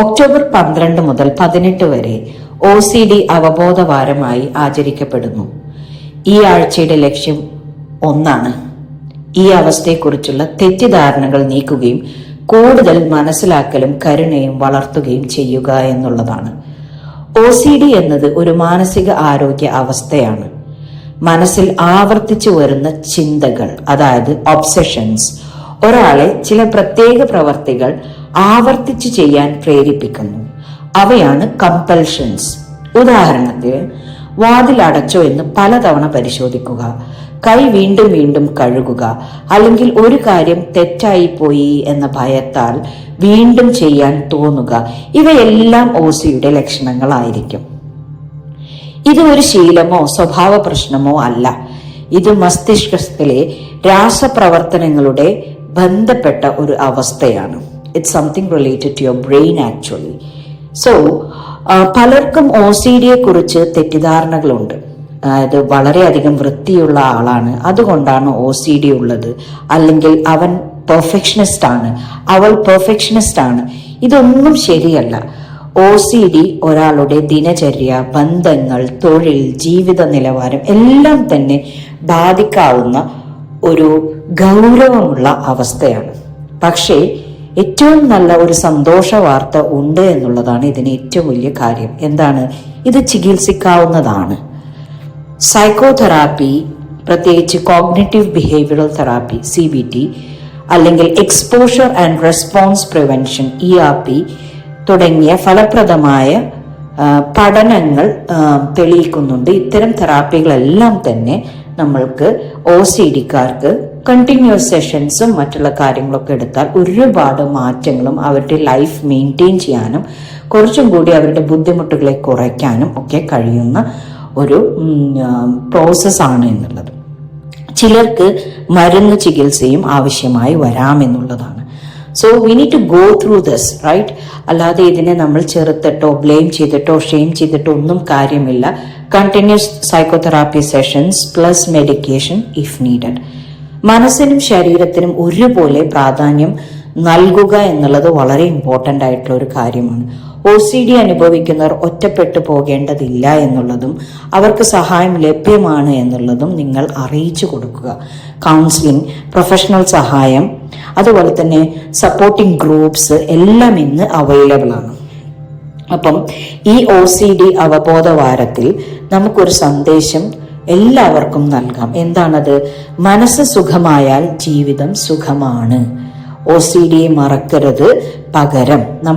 October 12 മുതൽ 18 വരെ OCD അവബോധവാരമായി ആചരിക്കപ്പെടുന്നു. ഈ ആഴ്ചയുടെ ലക്ഷ്യം ഒന്നാണ്: ഈ അവസ്ഥയെക്കുറിച്ചുള്ള തെറ്റിദ്ധാരണകൾ നീക്കുകയും കൂടുതൽ മനസ്സിലാക്കലും കരുണയും വളർത്തുകയും ചെയ്യുക എന്നുള്ളതാണ്. OCD എന്നത് ഒരു മാനസിക ആരോഗ്യ അവസ്ഥയാണ്. മനസ്സിൽ ആവർത്തിച്ചു വരുന്ന ചിന്തകൾ, അതായത് ഒബ്സഷൻസ്, ഒരാളെ ചില പ്രത്യേക പ്രവർത്തികൾ ആവർത്തിച്ചു ചെയ്യാൻ പ്രേരിപ്പിക്കുന്നു. അവയാണ് കമ്പൽഷൻസ്. ഉദാഹരണത്തിന്, വാതിൽ അടച്ചോ എന്ന് പലതവണ പരിശോധിക്കുക, കൈ വീണ്ടും വീണ്ടും കഴുകുക, അല്ലെങ്കിൽ ഒരു കാര്യം തെറ്റായി പോയി എന്ന ഭയത്താൽ വീണ്ടും ചെയ്യാൻ തോന്നുക. ഇവയെല്ലാം OCD ലക്ഷണങ്ങളായിരിക്കും. ഇത് ഒരു ശീലമോ സ്വഭാവ പ്രശ്നമോ അല്ല. ഇത് മസ്തിഷ്കത്തിലെ രാസപ്രവർത്തനങ്ങളുടെ ബന്ധപ്പെട്ട ഒരു അവസ്ഥയാണ്. It's something related to your brain actually. So പലർക്കും OCDയെ കുറിച്ച് തെറ്റിദ്ധാരണകളുണ്ട്. അതായത് വളരെയധികം വൃത്തിയുള്ള ആളാണ്, അതുകൊണ്ടാണ് OCD ഉള്ളത്, അല്ലെങ്കിൽ അവൻ പെർഫെക്ഷനിസ്റ്റ് ആണ്, അവൾ പെർഫെക്ഷനിസ്റ്റ് ആണ്. ഇതൊന്നും ശരിയല്ല. OCD ഒരാളുടെ ദിനചര്യ, ബന്ധങ്ങൾ, തൊഴിൽ, ജീവിത നിലവാരം എല്ലാം തന്നെ ബാധിക്കാവുന്ന ഒരു ഗൗരവമുള്ള അവസ്ഥയാണ്. പക്ഷേ ഏറ്റവും നല്ല ഒരു സന്തോഷ വാർത്ത ഉണ്ട് എന്നുള്ളതാണ് ഇതിന് ഏറ്റവും വലിയ കാര്യം. എന്താണ്? ഇത് ചികിത്സിക്കാവുന്നതാണ്. സൈക്കോതെറാപ്പി, പ്രത്യേകിച്ച് കോഗ്നിറ്റീവ് ബിഹേവിയറൽ തെറാപ്പി CBT, അല്ലെങ്കിൽ exposure and response prevention ERP തുടങ്ങിയ ഫലപ്രദമായ പഠനങ്ങൾ തെളിയിക്കുന്നുണ്ട്. ഇത്തരം തെറാപ്പികളെല്ലാം തന്നെ നമ്മൾക്ക് OCDക്കാർക്ക് കണ്ടിന്യൂസ് സെഷൻസും മറ്റുള്ള കാര്യങ്ങളൊക്കെ എടുത്താൽ ഒരുപാട് മാറ്റങ്ങളും അവരുടെ ലൈഫ് മെയിൻറ്റെയിൻ ചെയ്യാനും കുറച്ചും കൂടി അവരുടെ ബുദ്ധിമുട്ടുകളെ കുറയ്ക്കാനും ഒക്കെ കഴിയുന്ന ഒരു പ്രോസസ്സാണ് എന്നുള്ളത്. ചിലർക്ക് മരുന്ന് ചികിത്സയും ആവശ്യമായി വരാമെന്നുള്ളതാണ്. So we need to go through this, right? അല്ലാതെ ഇതിനെ നമ്മൾ ചെറുത്തിട്ടോ ബ്ലെയിം ചെയ്തിട്ടോ ഷെയിം ചെയ്തിട്ടോ ഒന്നും കാര്യമില്ല. Continuous psychotherapy sessions plus medication if needed. മനസ്സിനും ശരീരത്തിനും ഒരുപോലെ പ്രാധാന്യം നൽകുക എന്നുള്ളത് വളരെ ഇമ്പോർട്ടൻ്റ് ആയിട്ടുള്ള ഒരു കാര്യമാണ്. OCD അനുഭവിക്കുന്നവർ ഒറ്റപ്പെട്ടു പോകേണ്ടതില്ല എന്നുള്ളതും അവർക്ക് സഹായം ലഭ്യമാണ് എന്നുള്ളതും നിങ്ങൾ അറിയിച്ചു കൊടുക്കുക. കൗൺസിലിംഗ്, പ്രൊഫഷണൽ സഹായം, അതുപോലെ തന്നെ സപ്പോർട്ടിംഗ് ഗ്രൂപ്പ്സ് എല്ലാം ഇന്ന് അവൈലബിൾ ആണ്. അപ്പം ഈ OCD അവബോധവാരത്തിൽ നമുക്കൊരു സന്ദേശം എല്ലാവർക്കും നൽകാം. എന്താണത്? മനസ്സ് സുഖമായാൽ ജീവിതം സുഖമാണ്. OCDയെ മറക്കരുത്. പകരം നമ്മൾ